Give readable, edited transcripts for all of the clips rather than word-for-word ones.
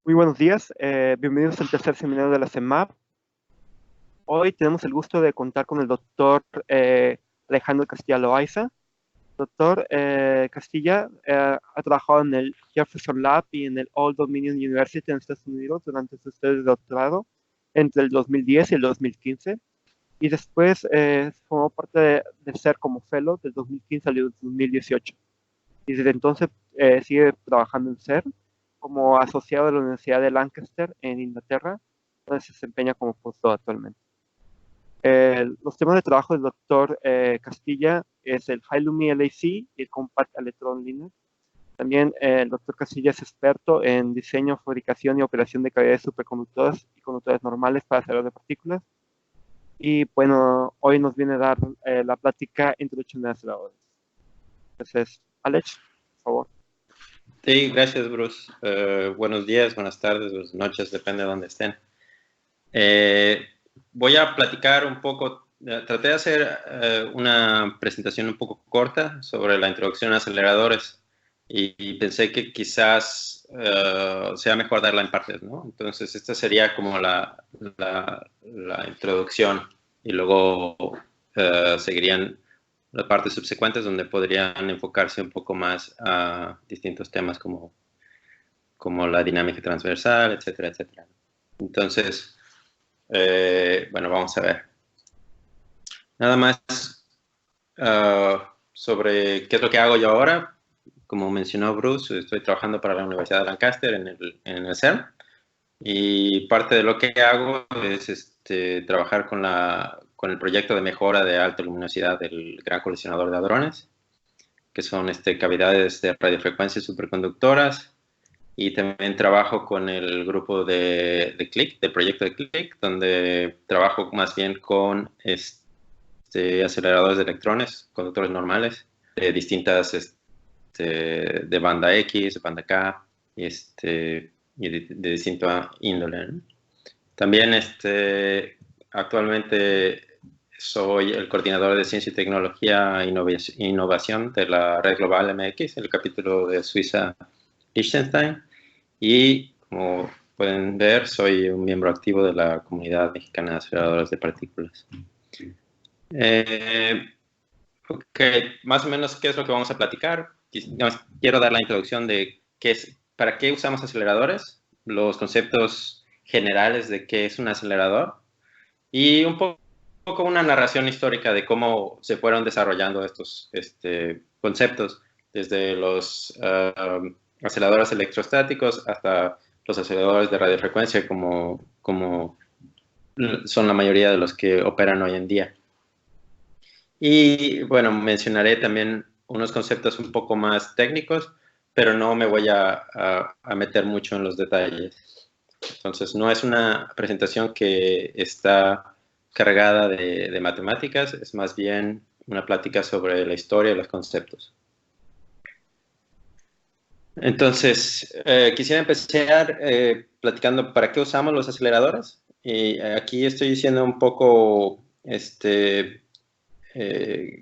Muy buenos días, bienvenidos al tercer seminario de la CEMAP. Hoy tenemos el gusto de contar con el doctor Alejandro Castilla Loaiza. Doctor Castilla ha trabajado en el Jefferson Lab y en el Old Dominion University en Estados Unidos durante sus estudios de doctorado entre el 2010 y el 2015. Y después formó parte de SER como fellow del 2015 al 2018. Y desde entonces sigue trabajando en SER como asociado de la Universidad de Lancaster en Inglaterra, donde se desempeña como postdoc actualmente. Los temas de trabajo del doctor Castilla es el High-Lumi LAC y el Compact Electron Linux. También el doctor Castilla es experto en diseño, fabricación y operación de cavidades superconductoras y conductores normales para aceleradores de partículas. Y bueno, hoy nos viene a dar la plática Introducción de aceleradores. Entonces, Alex, por favor. Sí, gracias, Bruce. Buenos días, buenas tardes, buenas noches, depende de dónde estén. Voy a platicar un poco, traté de hacer una presentación un poco corta sobre la introducción a aceleradores y pensé que quizás sea mejor darla en partes, ¿no? Entonces, esta sería como la introducción y luego seguirían las partes subsecuentes donde podrían enfocarse un poco más a distintos temas como la dinámica transversal, etcétera, etcétera. Entonces, bueno, vamos a ver. Nada más sobre qué es lo que hago yo ahora. Como mencionó Bruce, estoy trabajando para la Universidad de Lancaster en el CERN. Y parte de lo que hago es trabajar con el proyecto de mejora de alta luminosidad del Gran Colisionador de Hadrones, que son cavidades de radiofrecuencias superconductoras. Y también trabajo con el grupo de CLIC, del proyecto de CLIC, donde trabajo más bien con aceleradores de electrones, conductores normales, de distintas, de banda X, de banda K, y de distinta índole, ¿no? También actualmente soy el coordinador de Ciencia y Tecnología e Innovación de la Red Global MX, el capítulo de Suiza-Liechtenstein, y como pueden ver, soy un miembro activo de la Comunidad Mexicana de Aceleradores de Partículas. Ok, más o menos, ¿qué es lo que vamos a platicar? Quiero dar la introducción de para qué usamos aceleradores, los conceptos generales de qué es un acelerador y un poco una narración histórica de cómo se fueron desarrollando estos conceptos, desde los aceleradores electrostáticos hasta los aceleradores de radiofrecuencia, como son la mayoría de los que operan hoy en día. Y bueno, mencionaré también unos conceptos un poco más técnicos, pero no me voy a meter mucho en los detalles. Entonces, no es una presentación que está cargada de matemáticas, es más bien una plática sobre la historia de los conceptos. Entonces, quisiera empezar platicando para qué usamos los aceleradores. Y aquí estoy diciendo un poco,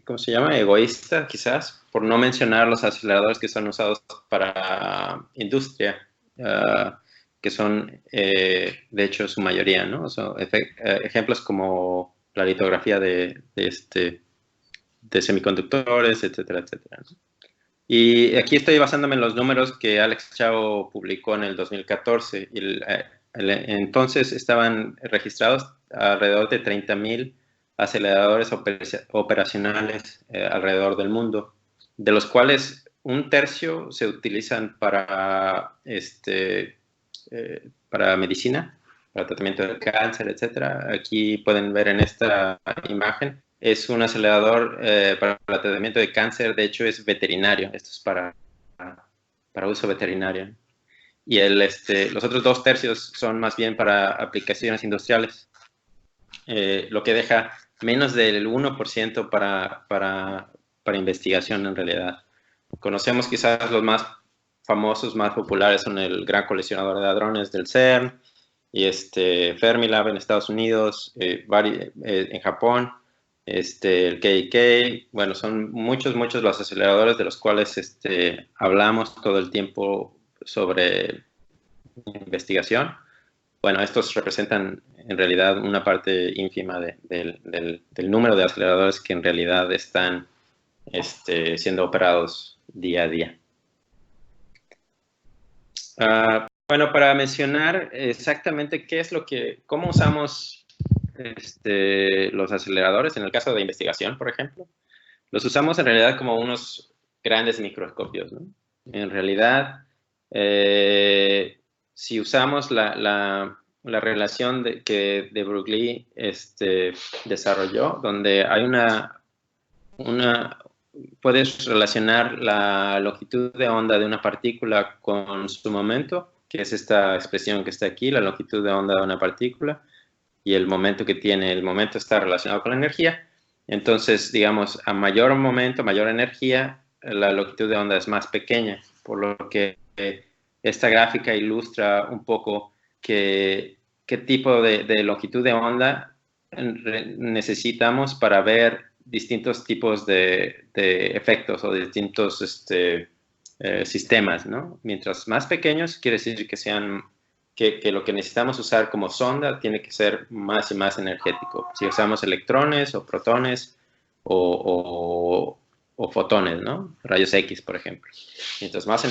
¿cómo se llama? Egoísta, quizás, por no mencionar los aceleradores que son usados para industria, que son, de hecho, su mayoría, ¿no? Son ejemplos como la litografía de semiconductores, etcétera, etcétera, ¿no? Y aquí estoy basándome en los números que Alex Chao publicó en el 2014. Entonces estaban registrados alrededor de 30,000 aceleradores operacionales alrededor del mundo, de los cuales un tercio se utilizan para medicina, para tratamiento del cáncer, etcétera. Aquí pueden ver en esta imagen, es un acelerador para el tratamiento de cáncer, de hecho es veterinario, esto es para uso veterinario. Y los otros 2 tercios son más bien para aplicaciones industriales, lo que deja menos del 1% para investigación en realidad. Conocemos quizás los más famosos, más populares son el Gran Colisionador de Hadrones del CERN y Fermilab en Estados Unidos, en Japón, el KK. Bueno, son muchos los aceleradores de los cuales hablamos todo el tiempo sobre investigación. Bueno, estos representan en realidad una parte ínfima del número de aceleradores que en realidad están siendo operados día a día. Bueno, para mencionar exactamente cómo usamos los aceleradores, en el caso de investigación, por ejemplo, los usamos en realidad como unos grandes microscopios, ¿no? En realidad, si usamos la relación que de Broglie desarrolló, donde hay puedes relacionar la longitud de onda de una partícula con su momento, que es esta expresión que está aquí, la longitud de onda de una partícula, y el momento que tiene, el momento está relacionado con la energía. Entonces, digamos, a mayor momento, mayor energía, la longitud de onda es más pequeña, por lo que esta gráfica ilustra un poco qué tipo de longitud de onda necesitamos para ver distintos tipos de efectos o distintos sistemas, ¿no? Mientras más pequeños, quiere decir que lo que necesitamos usar como sonda tiene que ser más y más energético. Si usamos electrones o protones o fotones, ¿no? Rayos X, por ejemplo. Mientras más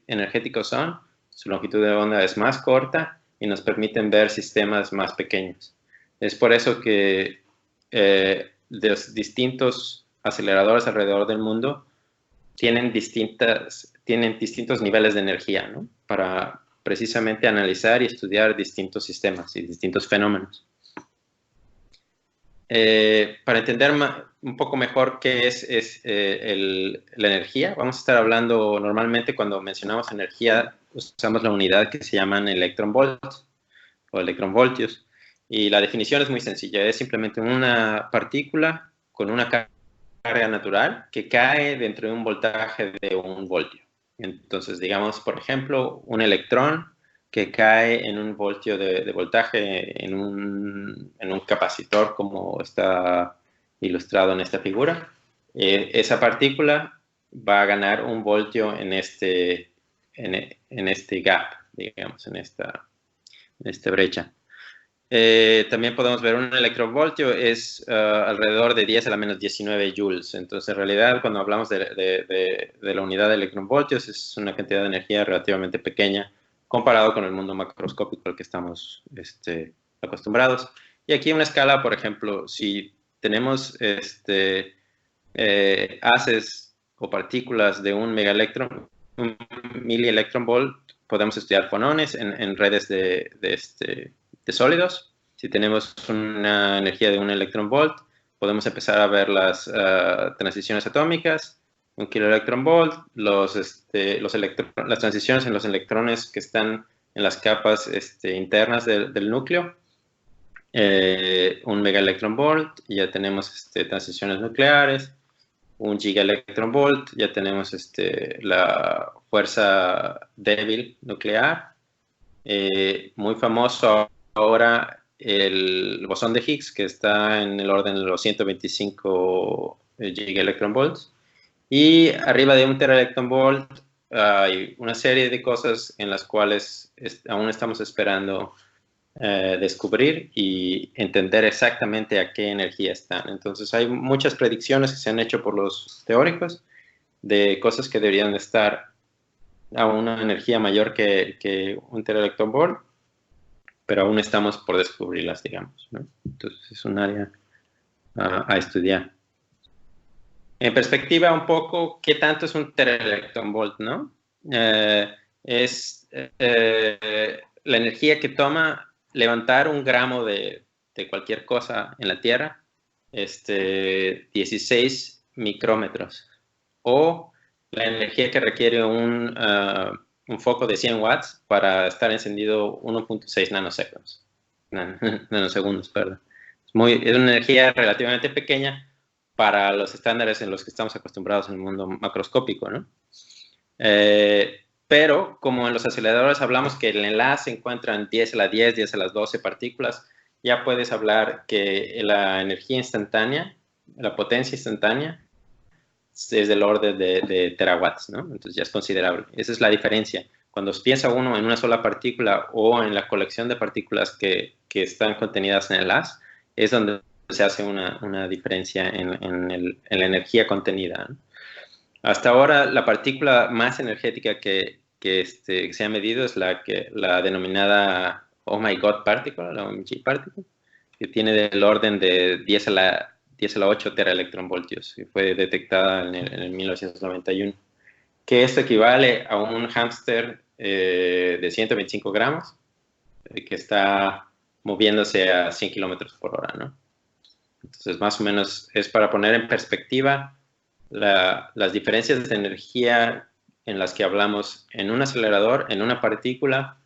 energéticos son, su longitud de onda es más corta y nos permiten ver sistemas más pequeños. Es por eso que los distintos aceleradores alrededor del mundo tienen distintos niveles de energía, ¿no? Para precisamente analizar y estudiar distintos sistemas y distintos fenómenos. Para entender un poco mejor qué es la energía, vamos a estar hablando normalmente cuando mencionamos energía, usamos la unidad que se llaman electronvolts o electronvoltios. Y la definición es muy sencilla, es simplemente una partícula con una carga natural que cae dentro de un voltaje de 1 voltio. Entonces, digamos, por ejemplo, un electrón que cae en 1 voltio de voltaje en un capacitor, como está ilustrado en esta figura. Esa partícula va a ganar 1 voltio en este gap, digamos, en esta brecha. También podemos ver un electronvoltio es alrededor de 10 a la menos 19 joules. Entonces, en realidad, cuando hablamos de la unidad de electronvoltios, es una cantidad de energía relativamente pequeña comparado con el mundo macroscópico al que estamos acostumbrados. Y aquí una escala, por ejemplo, si tenemos haces o partículas de un milielectronvolt, podemos estudiar fonones en redes de sólidos. Si tenemos una energía de 1 electronvolt, podemos empezar a ver las transiciones atómicas, 1 kiloelectronvolt, las transiciones en los electrones que están en las capas internas del núcleo, 1 megaelectronvolt, ya tenemos transiciones nucleares, 1 gigaelectronvolt, ya tenemos la fuerza débil nuclear, muy famoso ahora el bosón de Higgs, que está en el orden de los 125 gigaelectronvolts, y arriba de 1 teraelectronvolt hay una serie de cosas en las cuales aún estamos esperando descubrir y entender exactamente a qué energía están. Entonces hay muchas predicciones que se han hecho por los teóricos de cosas que deberían estar a una energía mayor que 1 teraelectronvolt, pero aún estamos por descubrirlas, digamos, ¿no? Entonces es un área a estudiar. En perspectiva un poco, ¿qué tanto es 1 teraelectronvolt, no? Es la energía que toma levantar 1 gramo de cualquier cosa en la Tierra, 16 micrómetros, o la energía que requiere un foco de 100 watts para estar encendido 1.6 nanosegundos, perdón. Es una energía relativamente pequeña para los estándares en los que estamos acostumbrados en el mundo macroscópico, ¿no? Pero como en los aceleradores hablamos que el enlace se encuentra en 10 a la 10, 10 a las 12 partículas, ya puedes hablar que la energía instantánea, la potencia instantánea, es del orden de terawatts, ¿no? Entonces ya es considerable. Esa es la diferencia. Cuando piensa uno en una sola partícula o en la colección de partículas que están contenidas en el haz, es donde se hace una diferencia en la energía contenida, ¿no? Hasta ahora, la partícula más energética que se ha medido es la denominada Oh My God Particle, la OMG Particle, que tiene del orden de 10 a la 8 teraelectronvoltios, que fue detectada en el 1991, que esto equivale a un hámster de 125 gramos, que está moviéndose a 100 kilómetros por hora, ¿no? Entonces, más o menos es para poner en perspectiva las diferencias de energía en las que hablamos en un acelerador, en una partícula,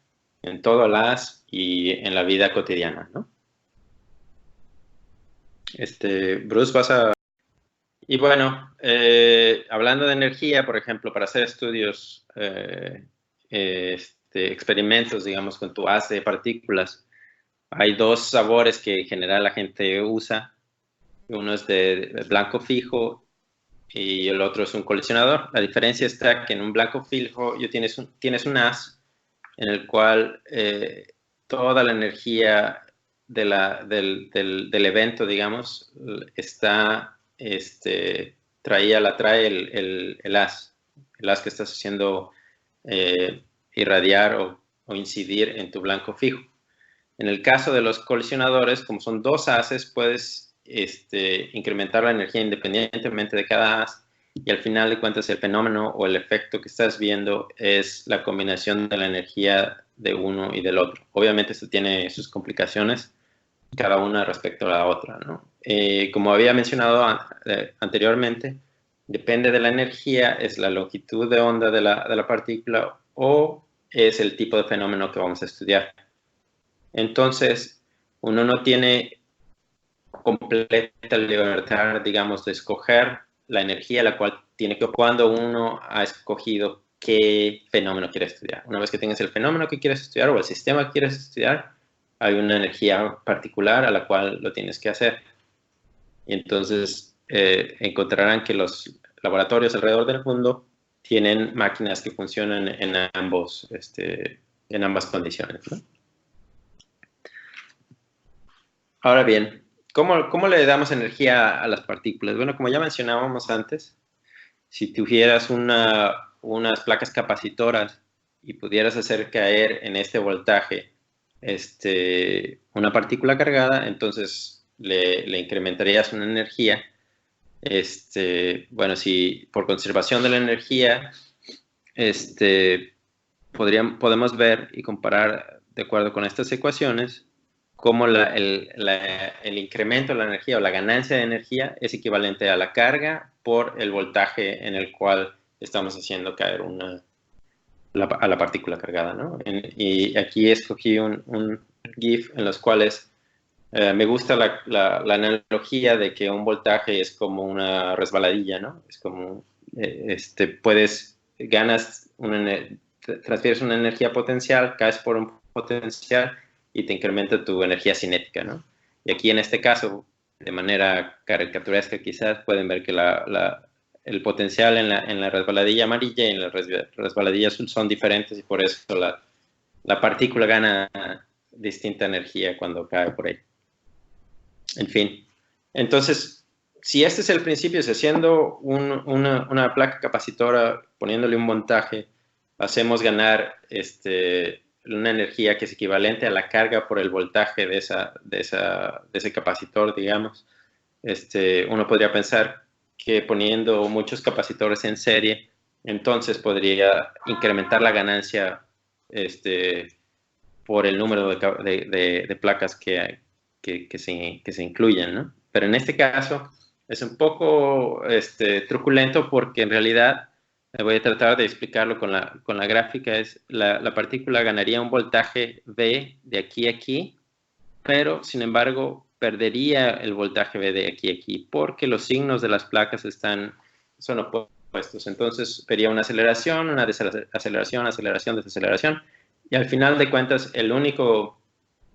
en todo el haz y en la vida cotidiana, ¿no? Bruce, vas a... Y bueno, hablando de energía, por ejemplo, para hacer estudios, experimentos, digamos, con tu haz de partículas, hay dos sabores que en general la gente usa. Uno es de blanco fijo y el otro es un colisionador. La diferencia está que en un blanco fijo tienes un haz en el cual toda la energía del evento, digamos, la trae el haz que estás haciendo irradiar o incidir en tu blanco fijo. En el caso de los colisionadores, como son dos haces, puedes incrementar la energía independientemente de cada haz, y al final de cuentas el fenómeno o el efecto que estás viendo es la combinación de la energía de uno y del otro. Obviamente esto tiene sus complicaciones, cada una respecto a la otra, ¿no? Como había mencionado anteriormente, depende de la energía, es la longitud de onda de la partícula o es el tipo de fenómeno que vamos a estudiar. Entonces, uno no tiene completa libertad, digamos, de escoger la energía la cual tiene que, cuando uno ha escogido qué fenómeno quiere estudiar. Una vez que tengas el fenómeno que quieres estudiar o el sistema que quieres estudiar, hay una energía particular a la cual lo tienes que hacer. Y entonces encontrarán que los laboratorios alrededor del mundo tienen máquinas que funcionan en ambas condiciones, ¿no? Ahora bien, ¿cómo le damos energía a las partículas? Bueno, como ya mencionábamos antes, si tuvieras unas placas capacitoras y pudieras hacer caer en este voltaje una partícula cargada, entonces le incrementarías una energía. Bueno, si por conservación de la energía, podemos ver y comparar, de acuerdo con estas ecuaciones, cómo el incremento de la energía o la ganancia de energía es equivalente a la carga por el voltaje en el cual estamos haciendo caer a la partícula cargada, ¿no? Y aquí escogí un GIF en los cuales me gusta la analogía de que un voltaje es como una resbaladilla, ¿no? Es como, transfieres una energía potencial, caes por un potencial y te incrementa tu energía cinética, ¿no? Y aquí en este caso, de manera caricaturesca quizás, pueden ver que el potencial en la resbaladilla amarilla y en la resbaladilla azul son diferentes, y por eso la partícula gana distinta energía cuando cae por ahí. En fin, entonces, si este es el principio, si haciendo una placa capacitora, poniéndole un voltaje, hacemos ganar una energía que es equivalente a la carga por el voltaje de ese capacitor, digamos, uno podría pensar que poniendo muchos capacitores en serie, entonces podría incrementar la ganancia por el número de placas que se incluyen, ¿no? Pero en este caso es un poco truculento, porque en realidad voy a tratar de explicarlo con la gráfica. La partícula ganaría un voltaje V de aquí a aquí, pero sin embargo perdería el voltaje V de aquí a aquí, porque los signos de las placas son opuestos. Entonces vería una aceleración, una desaceleración, aceleración, desaceleración, y al final de cuentas el único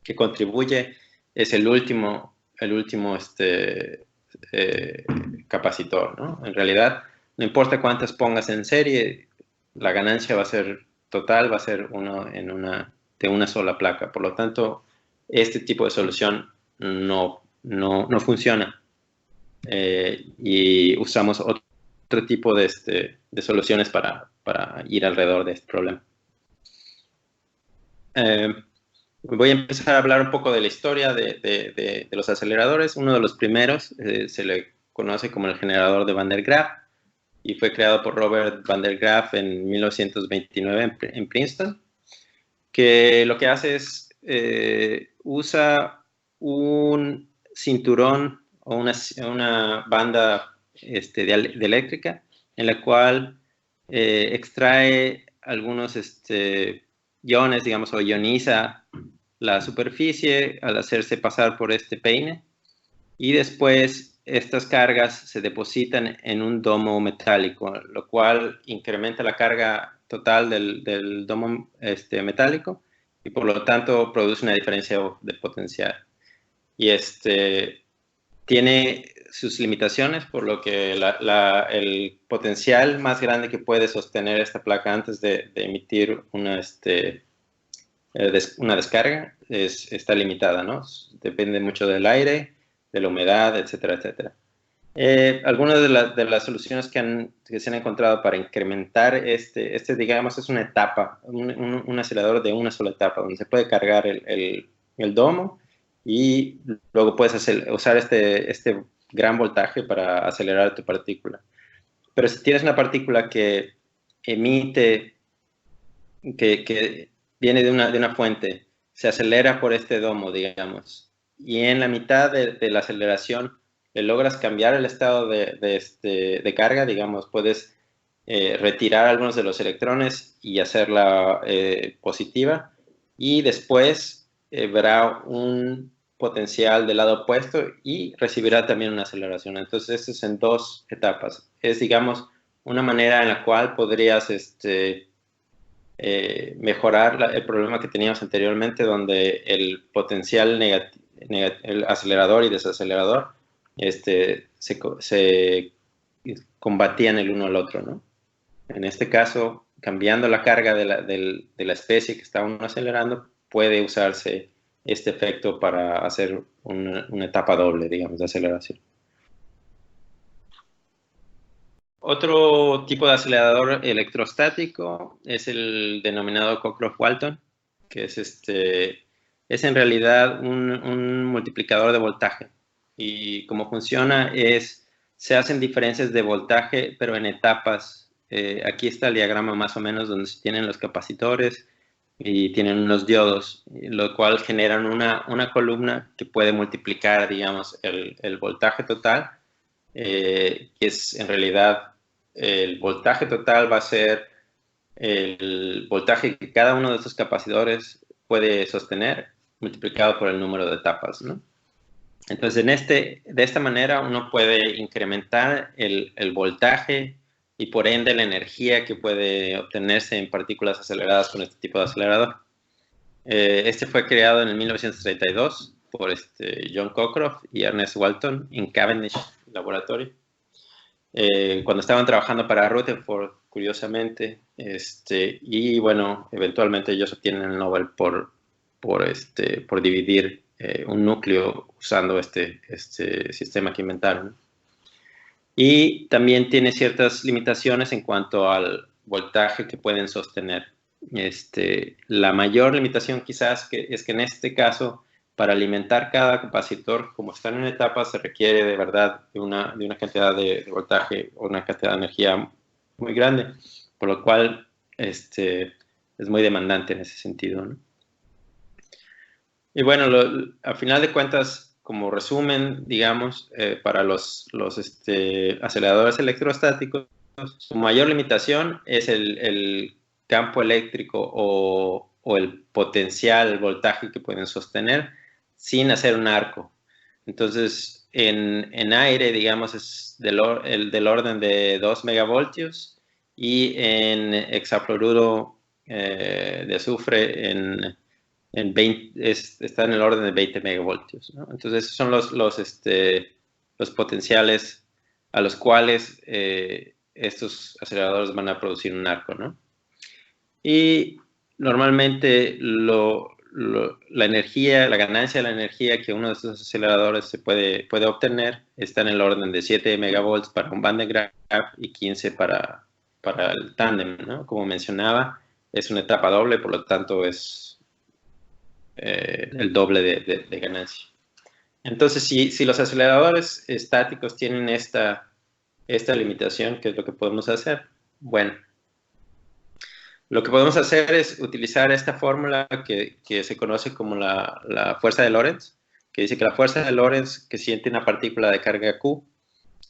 que contribuye es el último capacitor, ¿no? En realidad, no importa cuántas pongas en serie, la ganancia va a ser total va a ser de una sola placa. Por lo tanto, este tipo de solución no funciona. Y usamos otro tipo de soluciones para ir alrededor de este problema. Voy a empezar a hablar un poco de la historia de los aceleradores. Uno de los primeros se le conoce como el generador de Van der Graaf y fue creado por Robert Van der Graaf en 1929 en Princeton, que lo que hace es usa un cinturón o una banda de eléctrica en la cual extrae algunos iones, digamos, o ioniza la superficie al hacerse pasar por este peine, y después estas cargas se depositan en un domo metálico, lo cual incrementa la carga total del domo metálico y por lo tanto produce una diferencia de potencial. Y tiene sus limitaciones, por lo que el potencial más grande que puede sostener esta placa antes de emitir una descarga está limitada, ¿no? Depende mucho del aire, de la humedad, etcétera, etcétera. Algunas de las soluciones que se han encontrado para incrementar digamos, es una etapa, un acelerador de una sola etapa, donde se puede cargar el domo y luego puedes usar este gran voltaje para acelerar tu partícula. Pero si tienes una partícula que emite, que viene de una fuente, se acelera por este domo, digamos, y en la mitad de la aceleración le logras cambiar el estado de carga, digamos, puedes retirar algunos de los electrones y hacerla positiva, y después verá un potencial del lado opuesto y recibirá también una aceleración. Entonces, esto es en dos etapas. Es, digamos, una manera en la cual podrías mejorar el problema que teníamos anteriormente, donde el potencial el acelerador y desacelerador se combatían el uno al otro, ¿no? En este caso, cambiando la carga de la especie que está uno acelerando, puede usarse este efecto para hacer una etapa doble, digamos, de aceleración. Otro tipo de acelerador electrostático es el denominado Cockcroft-Walton, que es en realidad un multiplicador de voltaje. Y cómo funciona se hacen diferencias de voltaje, pero en etapas. Aquí está el diagrama más o menos donde se tienen los capacitores y tienen unos diodos, lo cual generan una columna que puede multiplicar, digamos, el voltaje total, que es en realidad el voltaje total va a ser el voltaje que cada uno de estos capacidores puede sostener multiplicado por el número de etapas, ¿no? Entonces, de esta manera uno puede incrementar el voltaje y por ende la energía que puede obtenerse en partículas aceleradas con este tipo de acelerador. Fue creado en el 1932 por John Cockcroft y Ernest Walton en Cavendish Laboratory. Cuando estaban trabajando para Rutherford, curiosamente, y bueno, eventualmente ellos obtienen el Nobel por dividir un núcleo usando este sistema que inventaron. Y también tiene ciertas limitaciones en cuanto al voltaje que pueden sostener. La mayor limitación quizás es que en este caso, para alimentar cada capacitor, como están en etapas, se requiere de verdad de una cantidad de voltaje o una cantidad de energía muy grande, por lo cual es muy demandante en ese sentido, ¿no? Y bueno, al final de cuentas, como resumen, digamos, para los aceleradores electrostáticos, su mayor limitación es el campo eléctrico o el potencial, el voltaje que pueden sostener sin hacer un arco. Entonces, en aire, digamos, es del orden de 2 megavoltios, y en hexafluoruro de azufre está en el orden de 20 megavoltios, ¿no? Entonces, esos son los potenciales a los cuales estos aceleradores van a producir un arco, ¿no? Y normalmente la energía, la ganancia de la energía que uno de estos aceleradores se puede obtener está en el orden de 7 megavolts para un Van de Graaff y 15 para el tándem, ¿no? Como mencionaba, es una etapa doble, por lo tanto es el doble de ganancia. Entonces, si los aceleradores estáticos tienen esta limitación, ¿qué es lo que podemos hacer? Bueno, lo que podemos hacer es utilizar esta fórmula que se conoce como la fuerza de Lorentz, que dice que la fuerza de Lorentz que siente una partícula de carga Q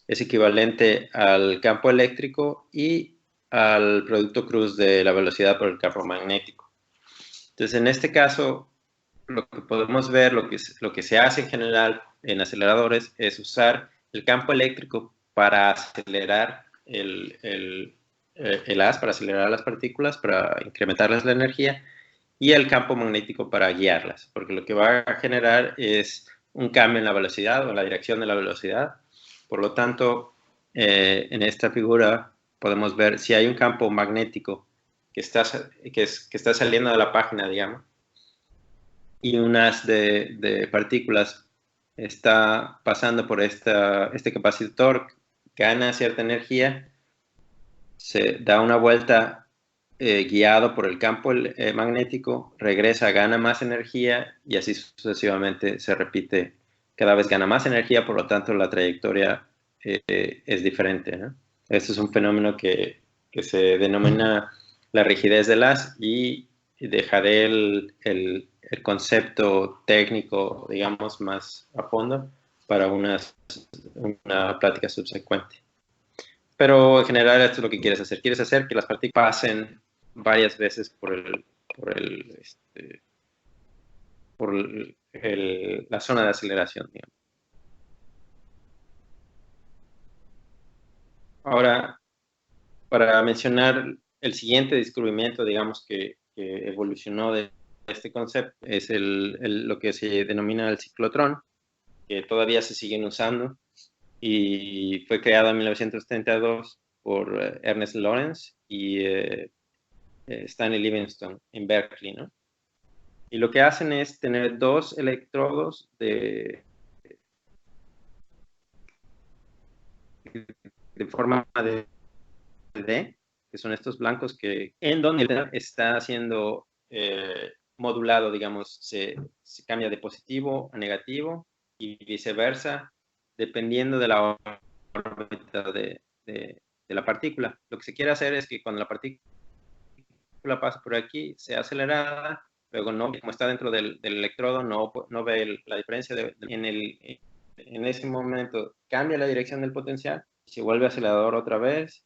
es equivalente al campo eléctrico y al producto cruz de la velocidad por el campo magnético. Entonces, en este caso, lo que podemos ver, lo que se hace en general en aceleradores es usar el campo eléctrico para acelerar el haz, para acelerar las partículas, para incrementarles la energía, y el campo magnético para guiarlas, porque lo que va a generar es un cambio en la velocidad o en la dirección de la velocidad. Por lo tanto, en esta figura podemos ver si hay un campo magnético que está saliendo de la página, digamos, y un haz de partículas está pasando por este capacitor, gana cierta energía, se da una vuelta guiado por el campo magnético, regresa, gana más energía y así sucesivamente se repite. Cada vez gana más energía, por lo tanto la trayectoria es diferente, ¿no? Este es un fenómeno que se denomina la rigidez del haz, y dejaré el concepto técnico, digamos, más a fondo para una plática subsecuente. Pero en general esto es lo que quieres hacer. Quieres hacer que las partículas pasen varias veces por la zona de aceleración, digamos. Ahora, para mencionar el siguiente descubrimiento, digamos, que evolucionó de este concepto, es lo que se denomina el ciclotrón, que todavía se siguen usando, y fue creado en 1932 por Ernest Lawrence y Stanley Livingston en Berkeley, ¿no? Y lo que hacen es tener dos electrodos de forma de D, que son estos blancos, en donde está siendo modulado, digamos, se cambia de positivo a negativo y viceversa, dependiendo de la órbita de la partícula. Lo que se quiere hacer es que cuando la partícula pasa por aquí, sea acelerada, luego no, como está dentro del electrodo, no ve la diferencia. En ese momento cambia la dirección del potencial, se vuelve acelerador otra vez,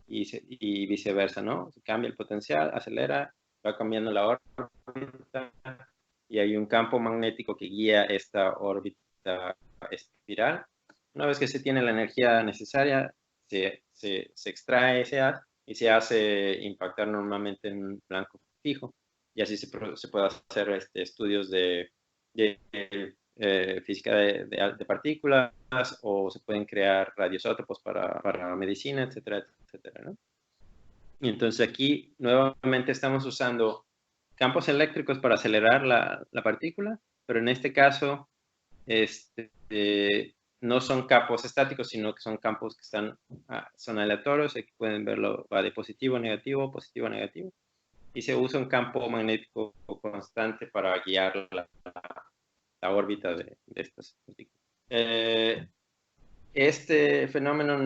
y viceversa, ¿no? Se cambia el potencial, acelera, va cambiando la órbita, y hay un campo magnético que guía esta órbita espiral. Una vez que se tiene la energía necesaria, se extrae ese haz y se hace impactar normalmente en un blanco fijo, y así se puede hacer estudios de física de partículas, o se pueden crear radioisótopos para medicina, etcétera, etcétera, ¿no? Y entonces aquí nuevamente estamos usando campos eléctricos para acelerar la partícula, pero en este caso no son campos estáticos, sino que son campos que son aleatorios. Aquí pueden verlo, va de positivo a negativo, y se usa un campo magnético constante para guiar la órbita de estas partículas. Este fenómeno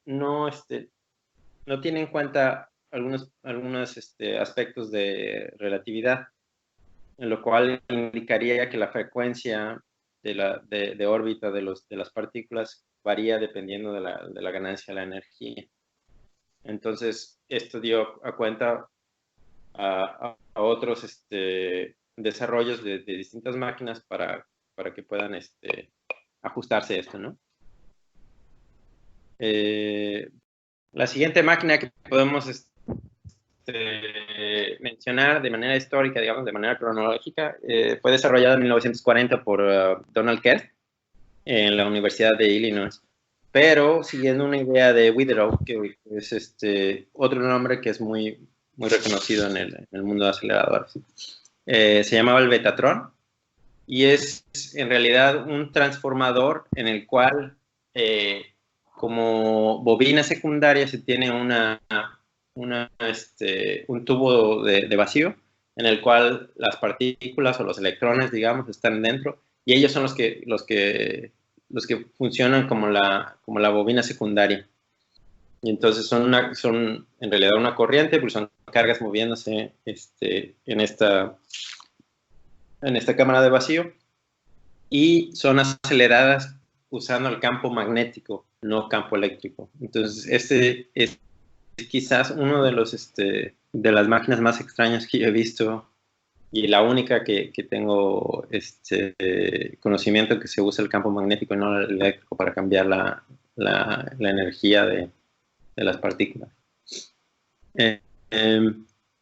no tiene en cuenta algunos aspectos de relatividad, en lo cual indicaría que la frecuencia de órbita de las partículas varía dependiendo de la ganancia de la energía. Entonces, esto dio a cuenta a otros desarrollos de distintas máquinas para que puedan ajustarse a esto, ¿no? La siguiente máquina que podemos mencionar de manera histórica, digamos, de manera cronológica, fue desarrollada en 1940 por Donald Kerr en la Universidad de Illinois, pero siguiendo una idea de Witherow, que es otro nombre que es muy, muy reconocido en el mundo de aceleradores. Se llamaba el Betatron y es en realidad un transformador en el cual, como bobina secundaria, se tiene un tubo de vacío en el cual las partículas o los electrones, digamos, están dentro y ellos son los que funcionan como la bobina secundaria. Y entonces son en realidad una corriente, porque son cargas moviéndose en esta cámara de vacío y son aceleradas usando el campo magnético, no campo eléctrico. Entonces, este es quizás uno de las máquinas más extrañas que yo he visto y la única que tengo conocimiento que se usa el campo magnético y no el eléctrico para cambiar la energía de las partículas.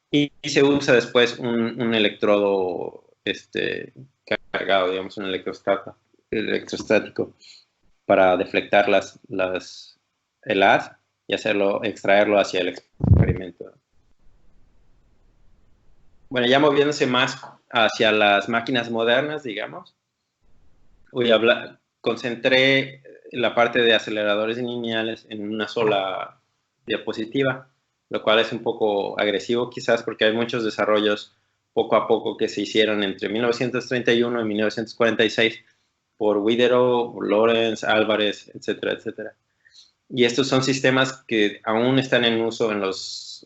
Y se usa después un electrodo cargado, digamos, un electrostático para deflectar el haz y extraerlo hacia el experimento. Bueno, ya moviéndose más hacia las máquinas modernas, digamos, concentré la parte de aceleradores lineales en una sola diapositiva, lo cual es un poco agresivo quizás porque hay muchos desarrollos poco a poco que se hicieron entre 1931 y 1946 por Widerøe, Lorentz, Álvarez, etcétera, etcétera. Y estos son sistemas que aún están en uso en los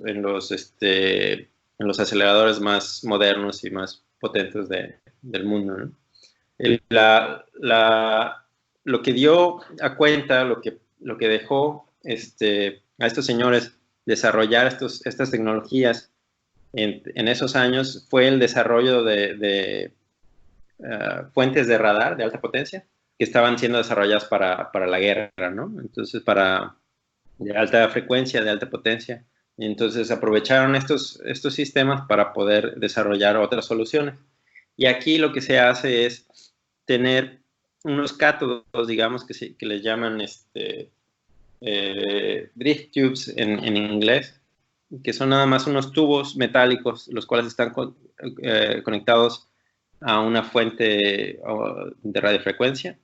aceleradores más modernos y más potentes del mundo, ¿no? Lo que dio a cuenta, lo que dejó a estos señores desarrollar estas tecnologías en esos años fue el desarrollo de fuentes de radar de alta potencia que estaban siendo desarrolladas para la guerra, ¿no? Entonces, de alta frecuencia, de alta potencia. Y entonces aprovecharon estos sistemas para poder desarrollar otras soluciones. Y aquí lo que se hace es tener unos cátodos, digamos, que les llaman drift tubes en inglés, que son nada más unos tubos metálicos, los cuales están conectados a una fuente de radiofrecuencia.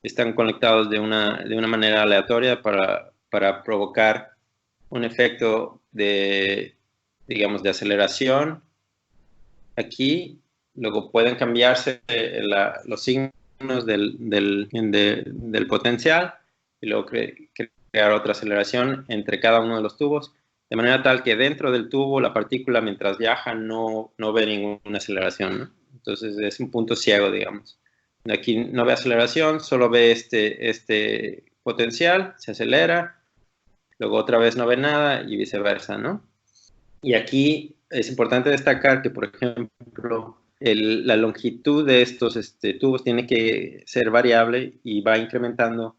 Están conectados de una manera aleatoria para provocar un efecto digamos, de aceleración aquí. Luego pueden cambiarse los signos del potencial y luego crear otra aceleración entre cada uno de los tubos, de manera tal que dentro del tubo la partícula mientras viaja no ve ninguna aceleración, ¿no? Entonces es un punto ciego, digamos. Aquí no ve aceleración, solo ve este potencial, se acelera, luego otra vez no ve nada y viceversa, ¿no? Y aquí es importante destacar que, por ejemplo, la longitud de estos tubos tiene que ser variable y va incrementando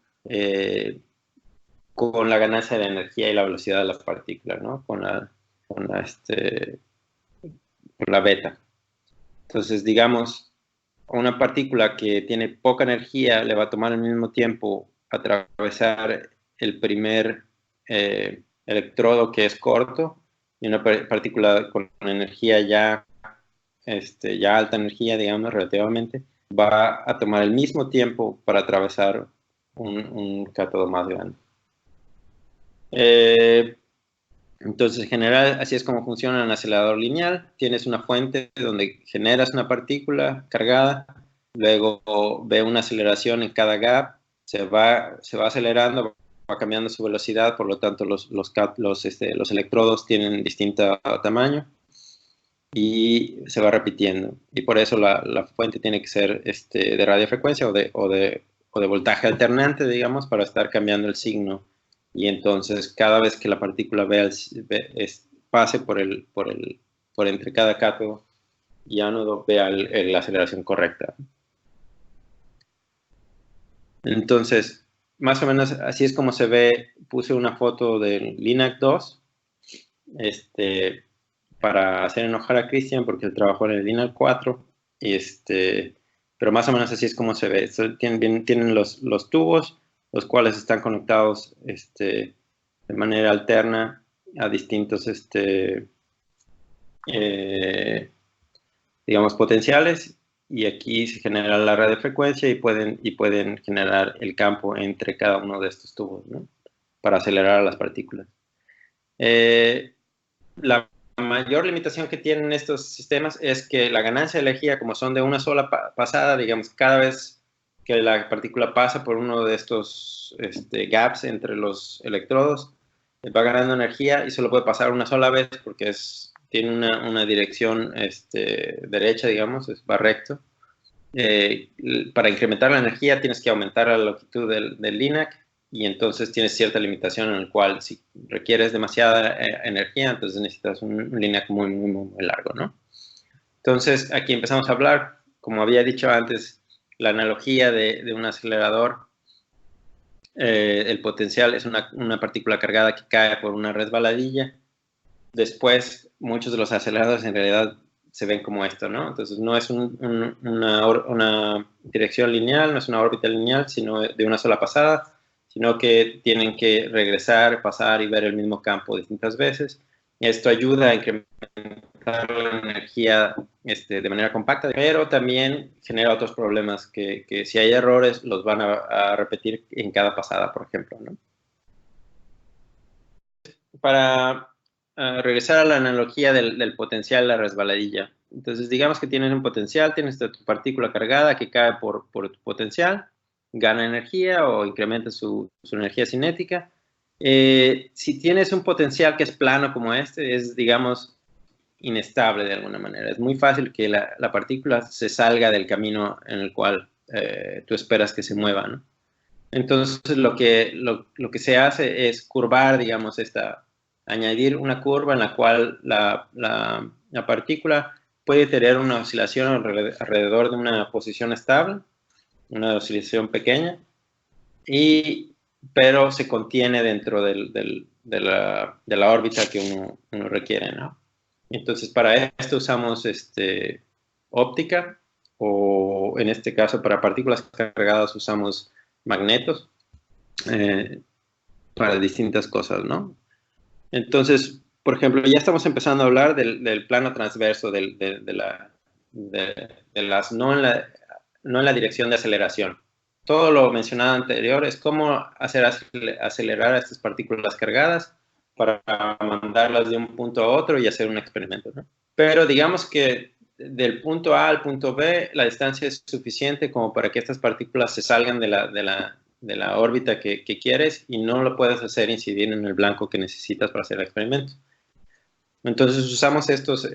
con la ganancia de energía y la velocidad de las partículas, ¿no? Con la beta. Entonces, digamos, una partícula que tiene poca energía le va a tomar al mismo tiempo atravesar el primer electrodo que es corto, y una partícula con energía ya alta energía, digamos, relativamente, va a tomar el mismo tiempo para atravesar un cátodo más grande. Entonces, en general, así es como funciona un acelerador lineal. Tienes una fuente donde generas una partícula cargada, luego ve una aceleración en cada gap, se va acelerando, va cambiando su velocidad, por lo tanto los electrodos tienen distinto tamaño y se va repitiendo. Y por eso la fuente tiene que ser de radiofrecuencia o de voltaje alternante, digamos, para estar cambiando el signo. Y entonces cada vez que la partícula pase por entre cada cátodo y ánodo, vea la aceleración correcta. Entonces, más o menos así es como se ve. Puse una foto del LINAC 2 para hacer enojar a Cristian porque él trabajó en el LINAC 4. Pero más o menos así es como se ve. Tienen los tubos, los cuales están conectados de manera alterna a distintos digamos, potenciales, y aquí se genera la radiofrecuencia y pueden generar el campo entre cada uno de estos tubos, ¿no? Para acelerar a las partículas. La mayor limitación que tienen estos sistemas es que la ganancia de energía, como son de una sola pasada, digamos, cada vez que la partícula pasa por uno de estos gaps entre los electrodos, va ganando energía y solo puede pasar una sola vez porque tiene una dirección derecha, digamos, va recto. Para incrementar la energía tienes que aumentar la longitud del LINAC, y entonces tienes cierta limitación en la cual si requieres demasiada energía, entonces necesitas un LINAC muy, muy, muy largo, ¿no? Entonces aquí empezamos a hablar, como había dicho antes, la analogía de un acelerador. El potencial es una partícula cargada que cae por una resbaladilla. Después, muchos de los aceleradores en realidad se ven como esto, ¿no? Entonces, no es una dirección lineal, no es una órbita lineal, sino de una sola pasada, sino que tienen que regresar, pasar y ver el mismo campo distintas veces. Y esto ayuda a incrementar la energía de manera compacta, pero también genera otros problemas que si hay errores los van a repetir en cada pasada, por ejemplo, ¿no? Para regresar a la analogía del potencial de la resbaladilla. Entonces, digamos que tienes un potencial, tienes tu partícula cargada que cae por tu potencial, gana energía o incrementa su energía cinética. Si tienes un potencial que es plano como este, es, digamos, inestable de alguna manera. Es muy fácil que la partícula se salga del camino en el cual tú esperas que se mueva, ¿no? Entonces, lo que se hace es curvar, digamos, añadir una curva en la cual la partícula puede tener una oscilación alrededor de una posición estable, una oscilación pequeña, pero se contiene dentro de la órbita que uno requiere, ¿no? Entonces, para esto usamos óptica, o en este caso, para partículas cargadas usamos magnetos para distintas cosas, ¿no? Entonces, por ejemplo, ya estamos empezando a hablar del plano transverso, no en la dirección de aceleración. Todo lo mencionado anterior es cómo hacer acelerar a estas partículas cargadas para mandarlas de un punto a otro y hacer un experimento, ¿no? Pero digamos que del punto A al punto B, la distancia es suficiente como para que estas partículas se salgan de la órbita que quieres y no lo puedes hacer incidir en el blanco que necesitas para hacer el experimento. Entonces usamos estos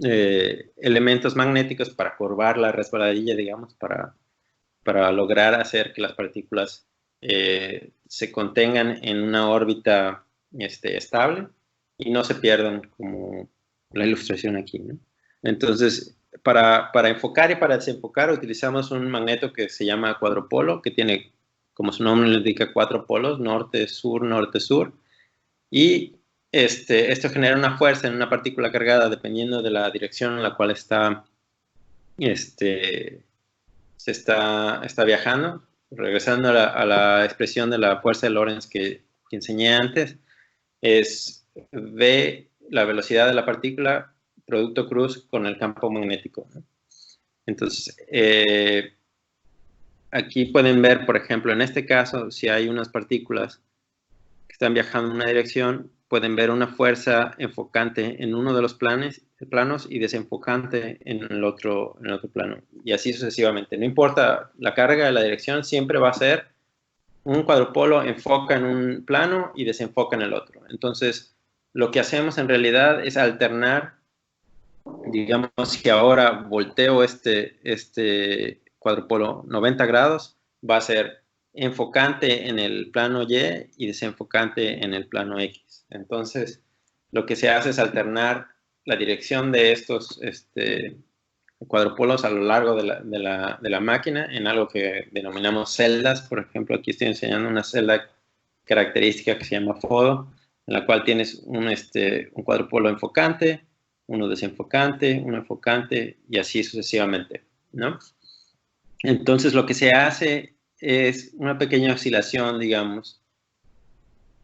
elementos magnéticos para curvar la resbaladilla, digamos, para lograr hacer que las partículas se contengan en una órbita estable y no se pierdan, como la ilustración aquí, ¿no? Entonces, para enfocar y para desenfocar utilizamos un magneto que se llama cuadropolo, que tiene, como su nombre le indica, 4 polos, norte, sur, y esto genera una fuerza en una partícula cargada dependiendo de la dirección en la cual está viajando. Regresando a la expresión de la fuerza de Lorentz que enseñé antes, es V, la velocidad de la partícula, producto cruz con el campo magnético, ¿no? Entonces, aquí pueden ver, por ejemplo, en este caso, si hay unas partículas que están viajando en una dirección, pueden ver una fuerza enfocante en uno de los planos y desenfocante en el otro plano. Y así sucesivamente. No importa la carga de la dirección, siempre va a ser un cuadrupolo enfoca en un plano y desenfoca en el otro. Entonces, lo que hacemos en realidad es alternar, digamos que ahora volteo este cuadrupolo 90 grados, va a ser enfocante en el plano Y y desenfocante en el plano X. Entonces, lo que se hace es alternar la dirección de estos cuadrupolos a lo largo de la máquina en algo que denominamos celdas. Por ejemplo, aquí estoy enseñando una celda característica que se llama FODO, en la cual tienes un cuadrupolo enfocante, uno desenfocante, uno enfocante y así sucesivamente, ¿no? Entonces, lo que se hace es una pequeña oscilación, digamos,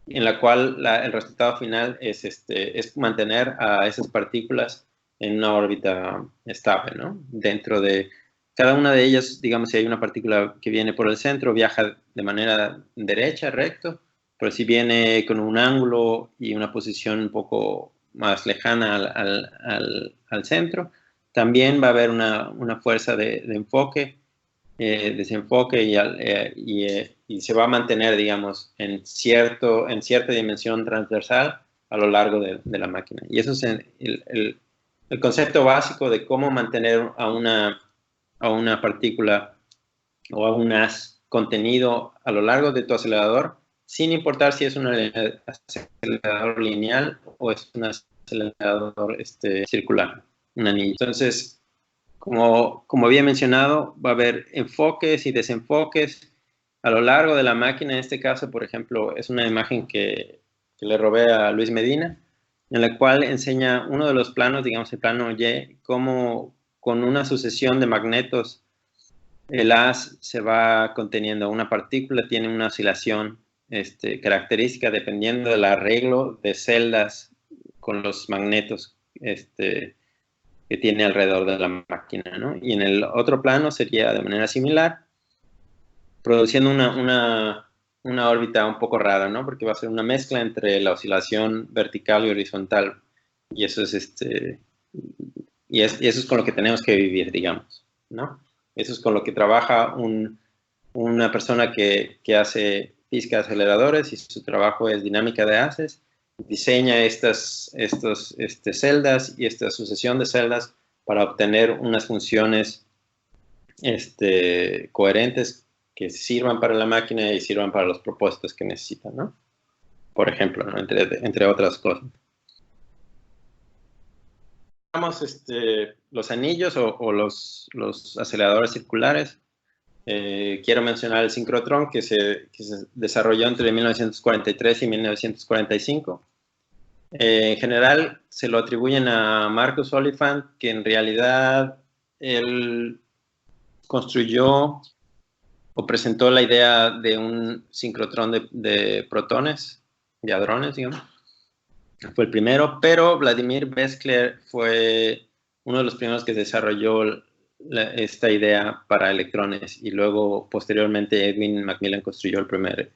en la cual el resultado final es mantener a esas partículas en una órbita estable, ¿no? Dentro de cada una de ellas, digamos, si hay una partícula que viene por el centro, viaja de manera derecha, recto, pero si viene con un ángulo y una posición un poco más lejana al centro, también va a haber una fuerza de enfoque, desenfoque y se va a mantener, digamos, en cierta dimensión transversal a lo largo de la máquina. Y eso es el concepto básico de cómo mantener a una partícula o a un haz contenido a lo largo de tu acelerador, sin importar si es un acelerador lineal o es un acelerador circular, un anillo. Entonces, como había mencionado, va a haber enfoques y desenfoques a lo largo de la máquina. En este caso, por ejemplo, es una imagen que le robé a Luis Medina, en la cual enseña uno de los planos, digamos el plano Y, cómo con una sucesión de magnetos el haz se va conteniendo. Una partícula tiene una oscilación característica dependiendo del arreglo de celdas con los magnetos que tiene alrededor de la máquina, ¿no? Y en el otro plano sería de manera similar, produciendo una órbita un poco rara, ¿no? Porque va a ser una mezcla entre la oscilación vertical y horizontal. Y eso eso es con lo que tenemos que vivir, digamos, ¿no? Eso es con lo que trabaja una persona que hace física de aceleradores y su trabajo es dinámica de haces. Diseña estas celdas y esta sucesión de celdas para obtener unas funciones coherentes que sirvan para la máquina y sirvan para los propósitos que necesitan, ¿no? Por ejemplo, ¿no? Entre otras cosas. Los anillos o los aceleradores circulares. Quiero mencionar el sincrotrón que se desarrolló entre 1943 y 1945. En general se lo atribuyen a Marcus Oliphant, que en realidad él construyó o presentó la idea de un sincrotrón de protones, de hadrones, digamos. Fue el primero, pero Vladimir Beskler fue uno de los primeros que desarrolló esta idea para electrones y luego posteriormente Edwin Macmillan construyó el primer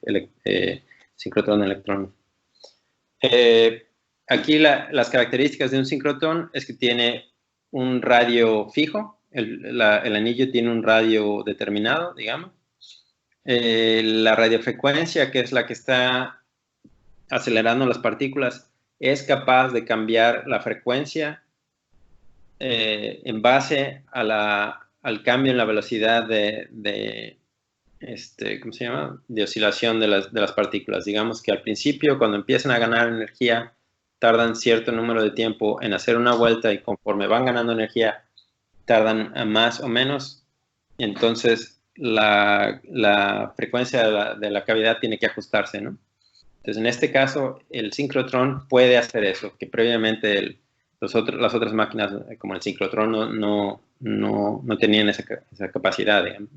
sincrotrón de electrones. Aquí las características de un sincrotrón es que tiene un radio fijo, el anillo tiene un radio determinado, digamos. La radiofrecuencia, que es la que está acelerando las partículas, es capaz de cambiar la frecuencia en base al cambio en la velocidad ¿cómo se llama? De oscilación de las partículas. Digamos que al principio, cuando empiezan a ganar energía, tardan cierto número de tiempo en hacer una vuelta y conforme van ganando energía, tardan más o menos. Entonces, la frecuencia de la cavidad tiene que ajustarse, ¿no? Entonces, en este caso, el sincrotrón puede hacer eso, que previamente las otras máquinas, como el sincrotrón, no tenían esa capacidad, digamos.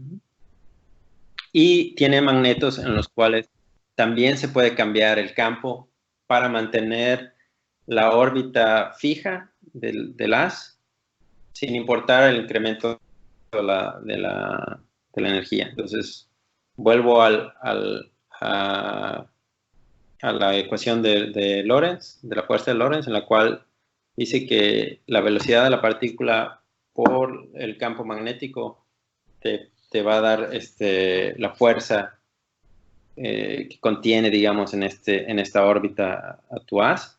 Y tiene magnetos en los cuales también se puede cambiar el campo para mantener la órbita fija del haz, sin importar el incremento de la energía. Entonces, vuelvo a la ecuación de Lorentz, de la fuerza de Lorentz, en la cual dice que la velocidad de la partícula por el campo magnético te va a dar la fuerza que contiene, digamos, en esta órbita a tu haz.